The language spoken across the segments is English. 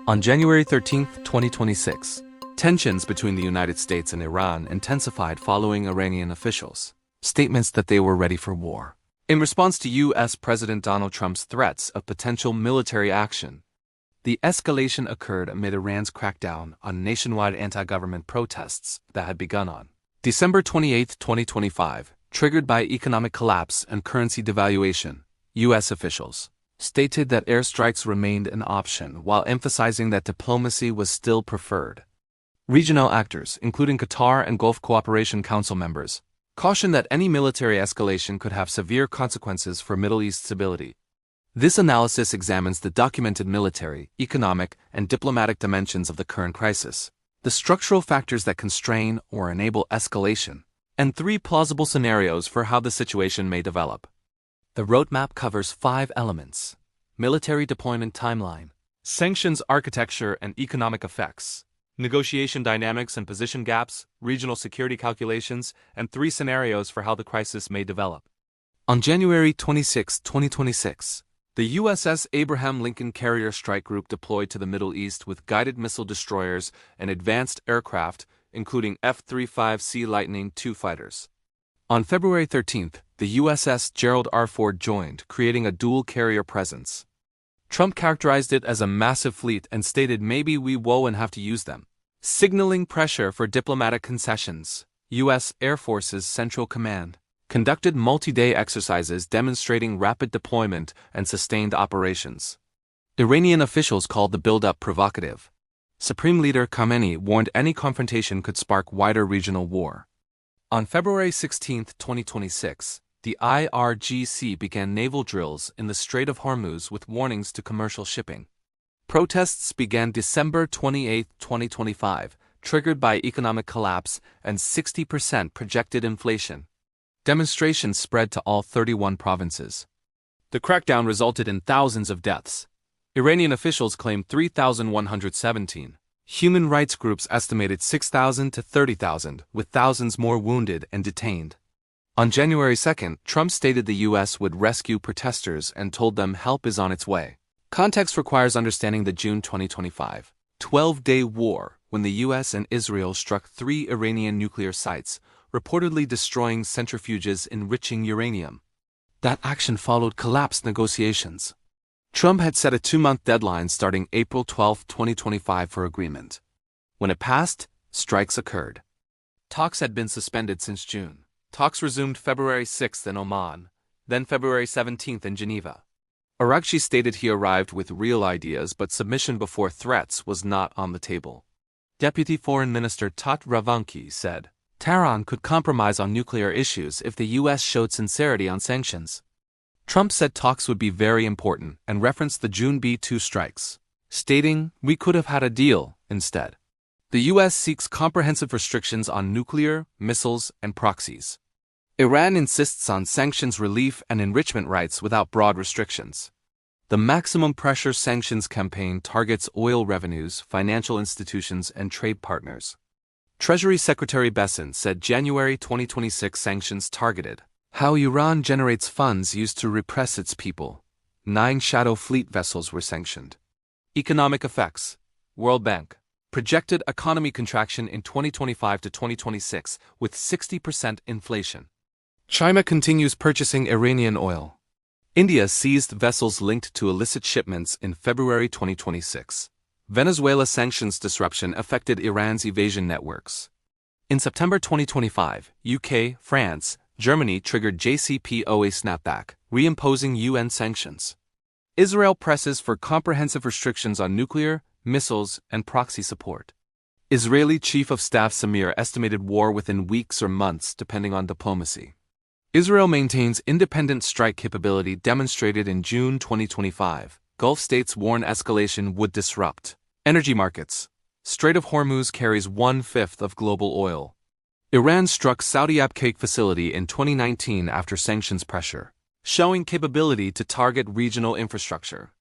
On January 13, 2026, tensions between the United States and Iran intensified following Iranian officials' statements that they were ready for war. In response to U.S. President Donald Trump's threats of potential military action, the escalation occurred amid Iran's crackdown on nationwide anti-government protests that had begun on December 28, 2025, triggered by economic collapse and currency devaluation. U.S. officials stated that airstrikes remained an option while emphasizing that diplomacy was still preferred. Regional actors, including Qatar and Gulf Cooperation Council members, cautioned that any military escalation could have severe consequences for Middle East stability. This analysis examines the documented military, economic, and diplomatic dimensions of the current crisis, the structural factors that constrain or enable escalation, and three plausible scenarios for how the situation may develop. The roadmap covers 5 elements: military deployment timeline, sanctions architecture and economic effects, negotiation dynamics and position gaps, regional security calculations, and 3 scenarios for how the crisis may develop. On January 26, 2026, the USS Abraham Lincoln Carrier Strike Group deployed to the Middle East with guided missile destroyers and advanced aircraft, including F-35C Lightning II fighters. On February 13th, the USS Gerald R. Ford joined, creating a dual-carrier presence. Trump characterized it as a massive fleet and stated maybe we won't have to use them, signaling pressure for diplomatic concessions. U.S. Air Force's Central Command conducted multi-day exercises demonstrating rapid deployment and sustained operations. Iranian officials called the buildup provocative. Supreme Leader Khamenei warned any confrontation could spark wider regional war. On February 16, 2026, the IRGC began naval drills in the Strait of Hormuz with warnings to commercial shipping. Protests began December 28, 2025, triggered by economic collapse and 60% projected inflation. Demonstrations spread to all 31 provinces. The crackdown resulted in thousands of deaths. Iranian officials claimed 3,117. Human rights groups estimated 6,000 to 30,000, with thousands more wounded and detained. On January 2, Trump stated the U.S. would rescue protesters and told them help is on its way. Context requires understanding the June 2025 12-day war when the U.S. and Israel struck 3 Iranian nuclear sites, reportedly destroying centrifuges enriching uranium. That action followed collapsed negotiations. Trump had set a 2-month deadline starting April 12, 2025 for agreement. When it passed, strikes occurred. Talks had been suspended since June. Talks resumed February 6 in Oman, then February 17 in Geneva. IRGC stated he arrived with real ideas, but submission before threats was not on the table. Deputy Foreign Minister Tat Ravanki said, Tehran could compromise on nuclear issues if the U.S. showed sincerity on sanctions. Trump said talks would be very important and referenced the June B-2 strikes, stating, we could have had a deal instead. The U.S. seeks comprehensive restrictions on nuclear, missiles, and proxies. Iran insists on sanctions relief and enrichment rights without broad restrictions. The maximum pressure sanctions campaign targets oil revenues, financial institutions, and trade partners. Treasury Secretary Besson said January 2026 sanctions targeted how Iran generates funds used to repress its people. 9 shadow fleet vessels were sanctioned. Economic effects. World Bank projected economy contraction in 2025 to 2026 with 60% inflation. China continues purchasing Iranian oil. India seized vessels linked to illicit shipments in February 2026. Venezuela sanctions disruption affected Iran's evasion networks. In September 2025, UK, France, Germany triggered JCPOA snapback, reimposing UN sanctions. Israel presses for comprehensive restrictions on nuclear, missiles, and proxy support. Israeli Chief of Staff Samir estimated war within weeks or months depending on diplomacy. Israel maintains independent strike capability demonstrated in June 2025. Gulf states warn escalation would disrupt energy markets. Strait of Hormuz carries 1/5 of global oil. Iran struck Saudi Abqaiq facility in 2019 after sanctions pressure, showing capability to target regional infrastructure.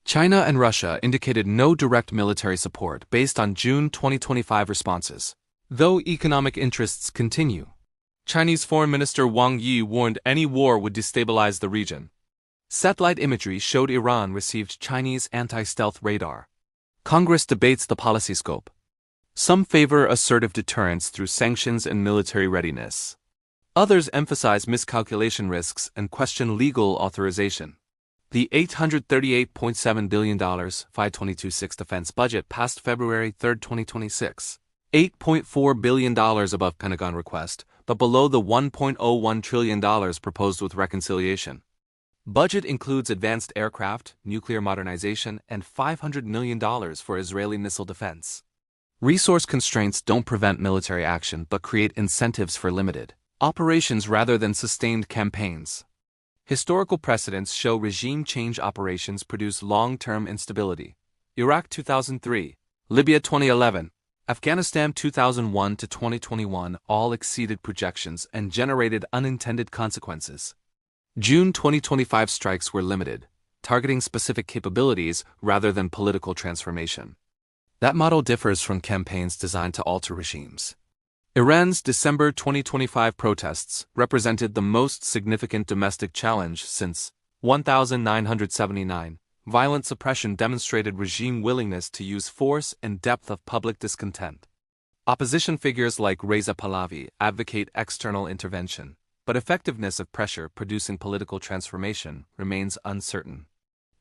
China and Russia indicated no direct military support based on June 2025 responses, though economic interests continue. Chinese Foreign Minister Wang Yi warned any war would destabilize the region. Satellite imagery showed Iran received Chinese anti-stealth radar. Congress debates the policy scope. Some favor assertive deterrence through sanctions and military readiness. Others emphasize miscalculation risks and question legal authorization. The $838.7 billion 522.6 defense budget passed February 3, 2026. $8.4 billion above Pentagon request, but below the $1.01 trillion proposed with reconciliation. Budget includes advanced aircraft, nuclear modernization, and $500 million for Israeli missile defense. Resource constraints don't prevent military action but create incentives for limited operations rather than sustained campaigns. Historical precedents show regime change operations produce long-term instability. Iraq 2003, Libya 2011, Afghanistan 2001 to 2021 all exceeded projections and generated unintended consequences. June 2025 strikes were limited, targeting specific capabilities rather than political transformation. That model differs from campaigns designed to alter regimes. Iran's December 2025 protests represented the most significant domestic challenge since 1979. Violent suppression demonstrated regime willingness to use force and depth of public discontent. Opposition figures like Reza Pahlavi advocate external intervention, but effectiveness of pressure producing political transformation remains uncertain.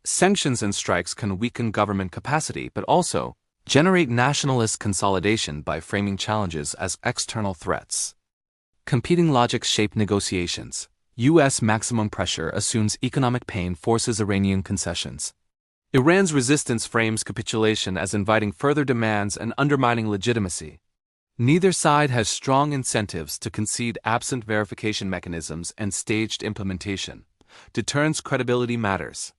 Sanctions and strikes can weaken government capacity but also generate nationalist consolidation by framing challenges as external threats. Competing logics shape negotiations. U.S. maximum pressure assumes economic pain forces Iranian concessions. Iran's resistance frames capitulation as inviting further demands and undermining legitimacy. Neither side has strong incentives to concede absent verification mechanisms and staged implementation. Deterrence credibility matters.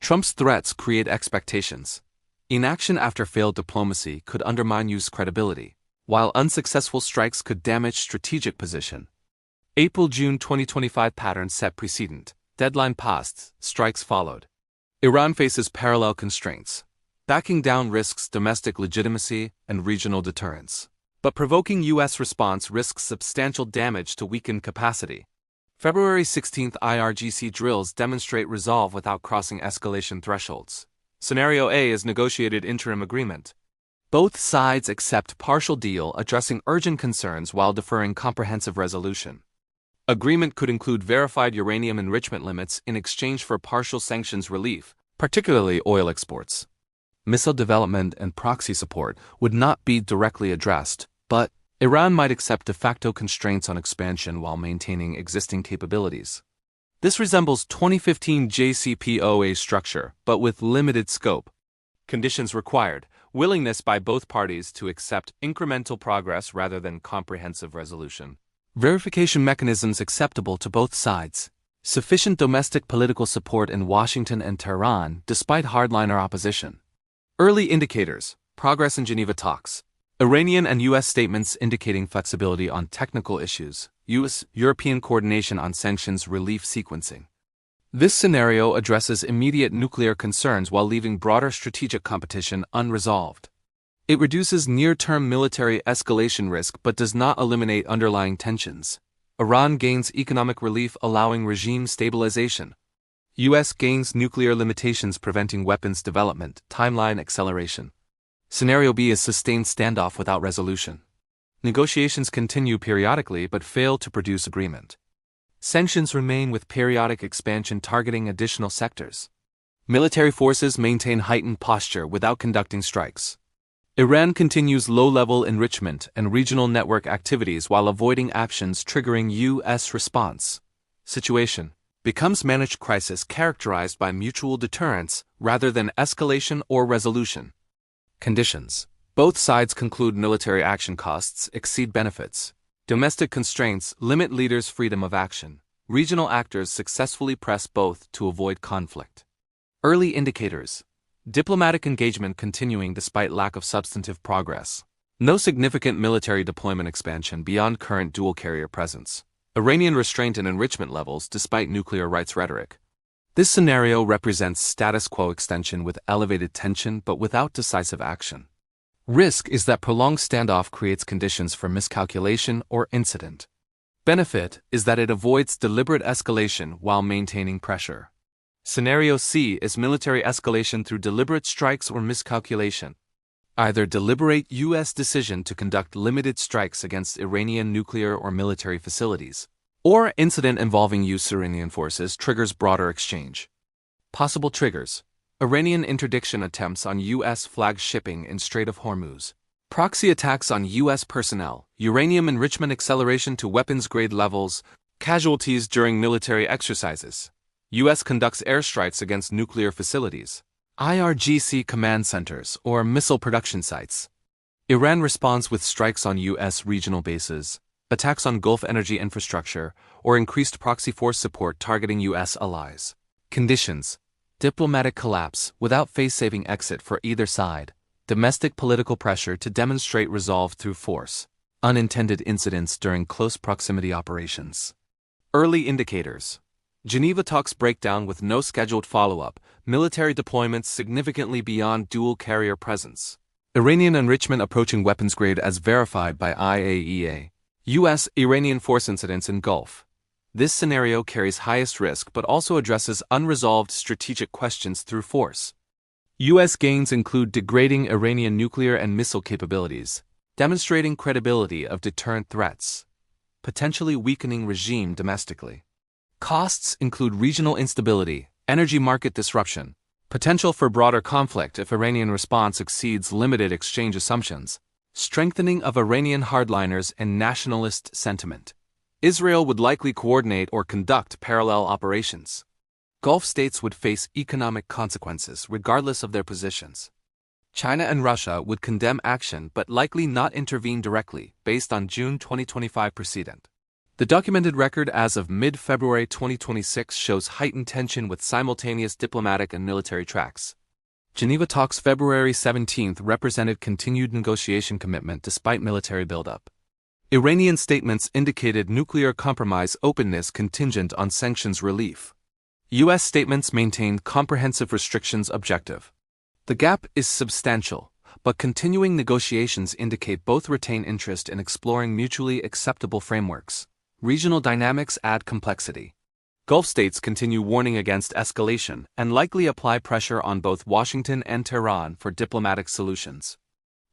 Trump's threats create expectations. Inaction after failed diplomacy could undermine U.S. credibility, while unsuccessful strikes could damage strategic position. April-June 2025 pattern set precedent. Deadline passed, strikes followed. Iran faces parallel constraints. Backing down risks domestic legitimacy and regional deterrence. But provoking U.S. response risks substantial damage to weakened capacity. February 16 IRGC drills demonstrate resolve without crossing escalation thresholds. Scenario A is negotiated interim agreement. Both sides accept partial deal addressing urgent concerns while deferring comprehensive resolution. Agreement could include verified uranium enrichment limits in exchange for partial sanctions relief, particularly oil exports. Missile development and proxy support would not be directly addressed, but Iran might accept de facto constraints on expansion while maintaining existing capabilities. This resembles 2015 JCPOA structure, but with limited scope. Conditions required: willingness by both parties to accept incremental progress rather than comprehensive resolution. Verification mechanisms acceptable to both sides. Sufficient domestic political support in Washington and Tehran despite hardliner opposition. Early indicators: progress in Geneva talks. Iranian and U.S. statements indicating flexibility on technical issues. U.S.-European coordination on sanctions relief sequencing. This scenario addresses immediate nuclear concerns while leaving broader strategic competition unresolved. It reduces near-term military escalation risk but does not eliminate underlying tensions. Iran gains economic relief allowing regime stabilization. U.S. gains nuclear limitations preventing weapons development, timeline acceleration. Scenario B is sustained standoff without resolution. Negotiations continue periodically but fail to produce agreement. Sanctions remain with periodic expansion targeting additional sectors. Military forces maintain heightened posture without conducting strikes. Iran continues low-level enrichment and regional network activities while avoiding actions triggering U.S. response. Situation becomes managed crisis characterized by mutual deterrence rather than escalation or resolution. Conditions: both sides conclude military action costs exceed benefits. Domestic constraints limit leaders' freedom of action. Regional actors successfully press both to avoid conflict. Early indicators: diplomatic engagement continuing despite lack of substantive progress. No significant military deployment expansion beyond current dual-carrier presence. Iranian restraint in enrichment levels despite nuclear rights rhetoric. This scenario represents status quo extension with elevated tension but without decisive action. Risk is that prolonged standoff creates conditions for miscalculation or incident. Benefit is that it avoids deliberate escalation while maintaining pressure. Scenario C is military escalation through deliberate strikes or miscalculation. Either deliberate U.S. decision to conduct limited strikes against Iranian nuclear or military facilities, or incident involving U.S. Iranian forces triggers broader exchange. Possible triggers: Iranian interdiction attempts on U.S. flag shipping in Strait of Hormuz, proxy attacks on U.S. personnel, uranium enrichment acceleration to weapons-grade levels, casualties during military exercises. U.S. conducts airstrikes against nuclear facilities, IRGC command centers or missile production sites. Iran responds with strikes on U.S. regional bases, attacks on Gulf energy infrastructure, or increased proxy force support targeting U.S. allies. Conditions: diplomatic collapse without face-saving exit for either side, domestic political pressure to demonstrate resolve through force, unintended incidents during close proximity operations. Early indicators: Geneva talks breakdown with no scheduled follow-up, military deployments significantly beyond dual-carrier presence. Iranian enrichment approaching weapons grade as verified by IAEA. U.S. Iranian force incidents in Gulf. This scenario carries highest risk but also addresses unresolved strategic questions through force. U.S. gains include degrading Iranian nuclear and missile capabilities, demonstrating credibility of deterrent threats, potentially weakening regime domestically. Costs include regional instability, energy market disruption, potential for broader conflict if Iranian response exceeds limited exchange assumptions, strengthening of Iranian hardliners and nationalist sentiment. Israel would likely coordinate or conduct parallel operations. Gulf states would face economic consequences regardless of their positions. China and Russia would condemn action but likely not intervene directly, based on June 2025 precedent. The documented record as of mid-February 2026 shows heightened tension with simultaneous diplomatic and military tracks. Geneva talks February 17 represented continued negotiation commitment despite military buildup. Iranian statements indicated nuclear compromise openness contingent on sanctions relief. U.S. statements maintained comprehensive restrictions objective. The gap is substantial, but continuing negotiations indicate both retain interest in exploring mutually acceptable frameworks. Regional dynamics add complexity. Gulf states continue warning against escalation and likely apply pressure on both Washington and Tehran for diplomatic solutions.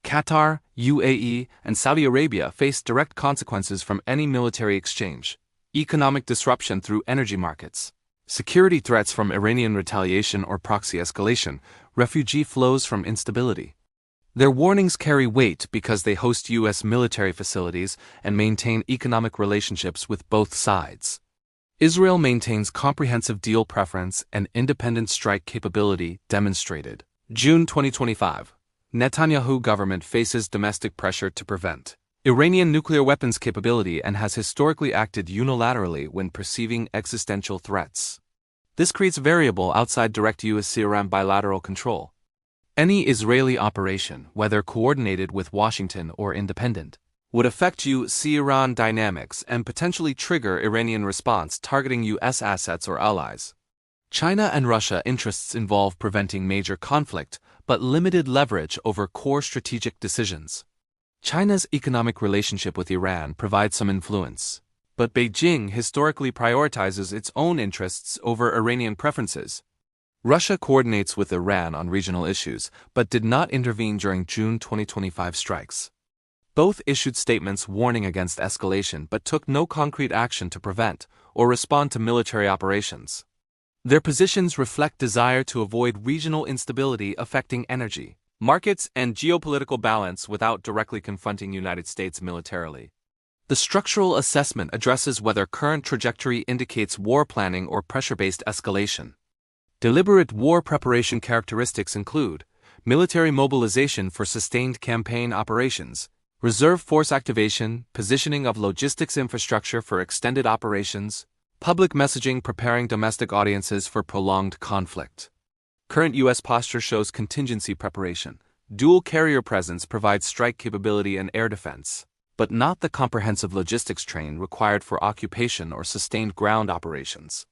Qatar, UAE, and Saudi Arabia face direct consequences from any military exchange: economic disruption through energy markets, security threats from Iranian retaliation or proxy escalation, refugee flows from instability. Their warnings carry weight because they host U.S. military facilities and maintain economic relationships with both sides. Israel maintains comprehensive deal preference and independent strike capability demonstrated. June 2025. Netanyahu government faces domestic pressure to prevent Iranian nuclear weapons capability and has historically acted unilaterally when perceiving existential threats. This creates variable outside direct U.S. Iran bilateral control. Any Israeli operation, whether coordinated with Washington or independent, would affect U.S. Iran dynamics and potentially trigger Iranian response targeting U.S. assets or allies. China and Russia interests involve preventing major conflict, but limited leverage over core strategic decisions. China's economic relationship with Iran provides some influence, but Beijing historically prioritizes its own interests over Iranian preferences. Russia coordinates with Iran on regional issues, but did not intervene during June 2025 strikes. Both issued statements warning against escalation but took no concrete action to prevent or respond to military operations. Their positions reflect desire to avoid regional instability affecting energy markets and geopolitical balance without directly confronting the United States militarily. The structural assessment addresses whether current trajectory indicates war planning or pressure-based escalation. Deliberate war preparation characteristics include military mobilization for sustained campaign operations, reserve force activation, positioning of logistics infrastructure for extended operations, public messaging preparing domestic audiences for prolonged conflict. Current U.S. posture shows contingency preparation. Dual carrier presence provides strike capability and air defense, but not the comprehensive logistics train required for occupation or sustained ground operations.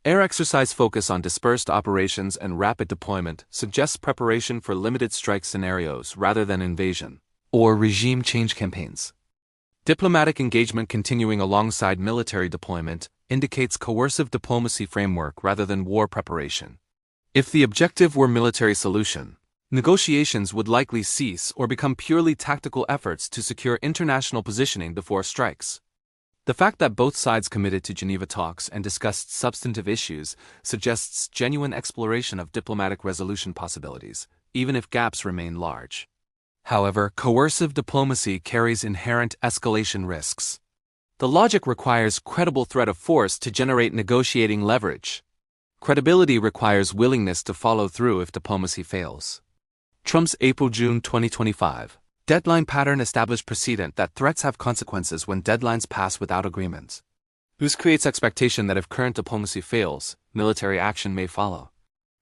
Air exercise focus on dispersed operations and rapid deployment suggests preparation for limited strike scenarios rather than invasion or regime change campaigns. Diplomatic engagement continuing alongside military deployment indicates coercive diplomacy framework rather than war preparation. If the objective were military solution, Negotiations would likely cease or become purely tactical efforts to secure international positioning before strikes. The fact that both sides committed to Geneva talks and discussed substantive issues suggests genuine exploration of diplomatic resolution possibilities, even if gaps remain large. However, coercive diplomacy carries inherent escalation risks. The logic requires credible threat of force to generate negotiating leverage. Credibility requires willingness to follow through if diplomacy fails. Trump's April-June 2025 deadline pattern established precedent that threats have consequences when deadlines pass without agreement. This creates expectation that if current diplomacy fails, military action may follow.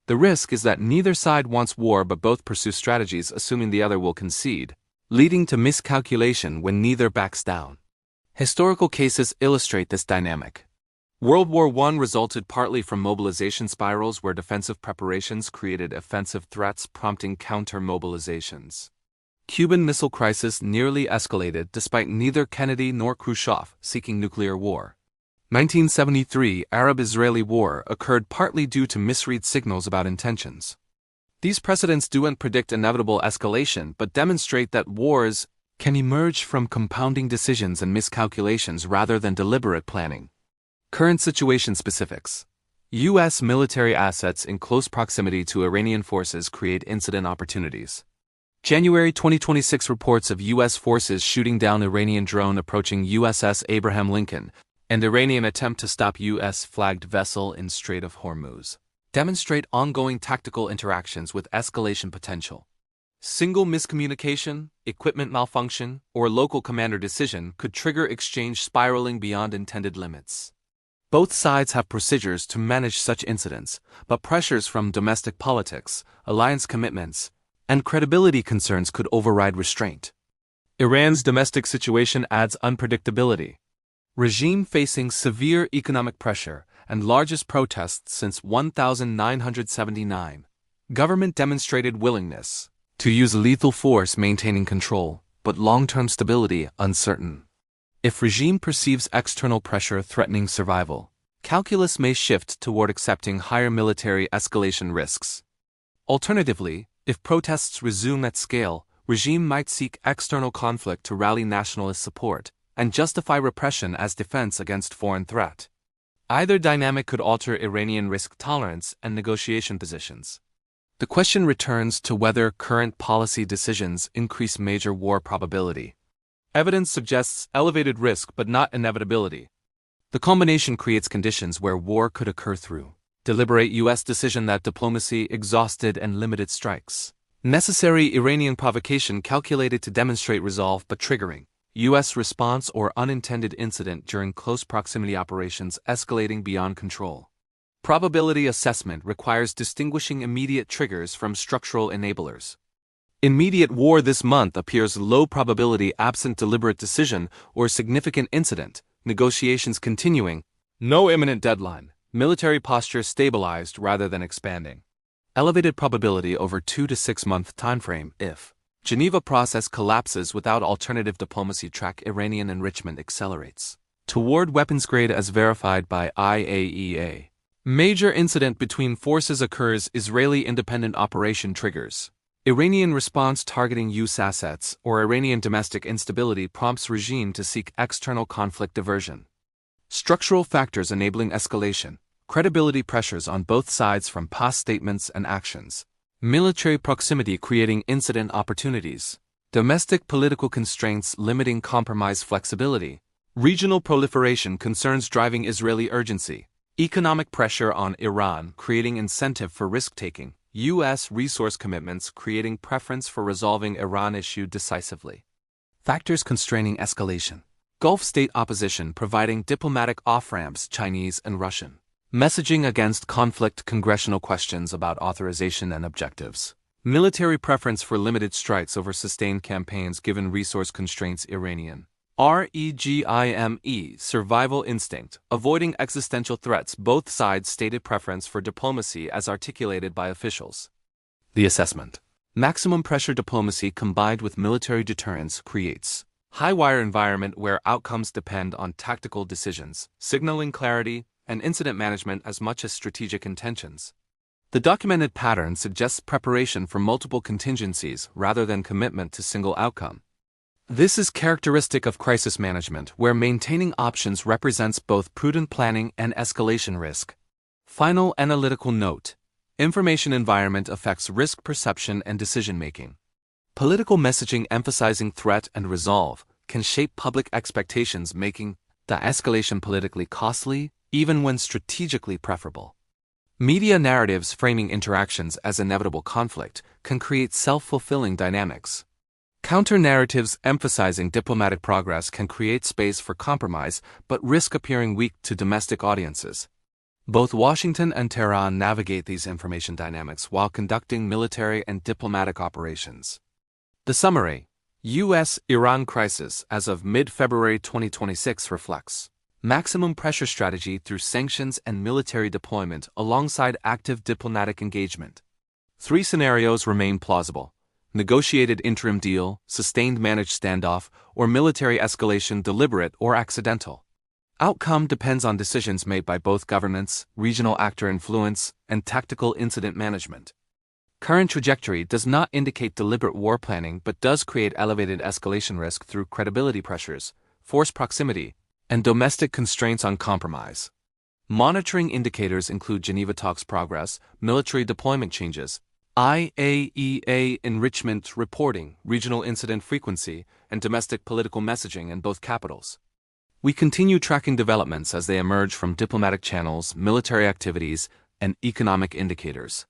The risk is that neither side wants war but both pursue strategies assuming the other will concede, leading to miscalculation when neither backs down. Historical cases illustrate this dynamic. World War I resulted partly from mobilization spirals where defensive preparations created offensive threats prompting counter-mobilizations. Cuban Missile Crisis nearly escalated despite neither Kennedy nor Khrushchev seeking nuclear war. 1973 Arab-Israeli War occurred partly due to misread signals about intentions. These precedents don't predict inevitable escalation but demonstrate that wars can emerge from compounding decisions and miscalculations rather than deliberate planning. Current situation specifics. U.S. military assets in close proximity to Iranian forces create incident opportunities. January 2026 reports of U.S. forces shooting down Iranian drone approaching USS Abraham Lincoln and Iranian attempt to stop U.S.-flagged vessel in Strait of Hormuz demonstrate ongoing tactical interactions with escalation potential. Single miscommunication, equipment malfunction, or local commander decision could trigger exchange spiraling beyond intended limits. Both sides have procedures to manage such incidents, but pressures from domestic politics, alliance commitments, and credibility concerns could override restraint. Iran's domestic situation adds unpredictability. Regime facing severe economic pressure and largest protests since 1979. Government demonstrated willingness to use lethal force maintaining control, but long-term stability uncertain. If regime perceives external pressure threatening survival, calculus may shift toward accepting higher military escalation risks. Alternatively, if protests resume at scale, regime might seek external conflict to rally nationalist support and justify repression as defense against foreign threat. Either dynamic could alter Iranian risk tolerance and negotiation positions. The question returns to whether current policy decisions increase major war probability. Evidence suggests elevated risk but not inevitability. The combination creates conditions where war could occur through deliberate U.S. decision that diplomacy exhausted and limited strikes. Necessary Iranian provocation calculated to demonstrate resolve but triggering U.S. response or unintended incident during close proximity operations escalating beyond control. Probability assessment requires distinguishing immediate triggers from structural enablers. Immediate war this month appears low probability absent deliberate decision or significant incident, negotiations continuing, no imminent deadline, military posture stabilized rather than expanding. Elevated probability over 2 to 6 month timeframe if Geneva process collapses without alternative diplomacy track Iranian enrichment accelerates toward weapons grade as verified by IAEA. Major incident between forces occurs Israeli independent operation triggers. Iranian response targeting U.S. assets or Iranian domestic instability prompts regime to seek external conflict diversion. Structural factors enabling escalation, credibility pressures on both sides from past statements and actions. Military proximity creating incident opportunities. Domestic political constraints limiting compromise flexibility. Regional proliferation concerns driving Israeli urgency. Economic pressure on Iran creating incentive for risk-taking. U.S. resource commitments creating preference for resolving Iran issue decisively. Factors constraining escalation. Gulf state opposition providing diplomatic off-ramps Chinese and Russian. Messaging against conflict congressional questions about authorization and objectives. Military preference for limited strikes over sustained campaigns given resource constraints Iranian. REGIME survival instinct, avoiding existential threats both sides stated preference for diplomacy as articulated by officials. The assessment. Maximum pressure diplomacy combined with military deterrence creates high-wire environment where outcomes depend on tactical decisions, signaling clarity, and incident management as much as strategic intentions. The documented pattern suggests preparation for multiple contingencies rather than commitment to single outcome. This is characteristic of crisis management, where maintaining options represents both prudent planning and escalation risk. Final analytical note: information environment affects risk perception and decision-making. Political messaging emphasizing threat and resolve can shape public expectations, making the escalation politically costly, even when strategically preferable. Media narratives framing interactions as inevitable conflict can create self-fulfilling dynamics. Counter-narratives emphasizing diplomatic progress can create space for compromise but risk appearing weak to domestic audiences. Both Washington and Tehran navigate these information dynamics while conducting military and diplomatic operations. The summary: U.S. Iran crisis as of mid-February 2026 reflects maximum pressure strategy through sanctions and military deployment alongside active diplomatic engagement. 3 scenarios remain plausible: negotiated interim deal, sustained managed standoff, or military escalation, deliberate or accidental. Outcome depends on decisions made by both governments, regional actor influence, and tactical incident management. Current trajectory does not indicate deliberate war planning but does create elevated escalation risk through credibility pressures, force proximity, and domestic constraints on compromise. Monitoring indicators include Geneva talks progress, military deployment changes, IAEA enrichment reporting, regional incident frequency, and domestic political messaging in both capitals. We continue tracking developments as they emerge from diplomatic channels, military activities, and economic indicators.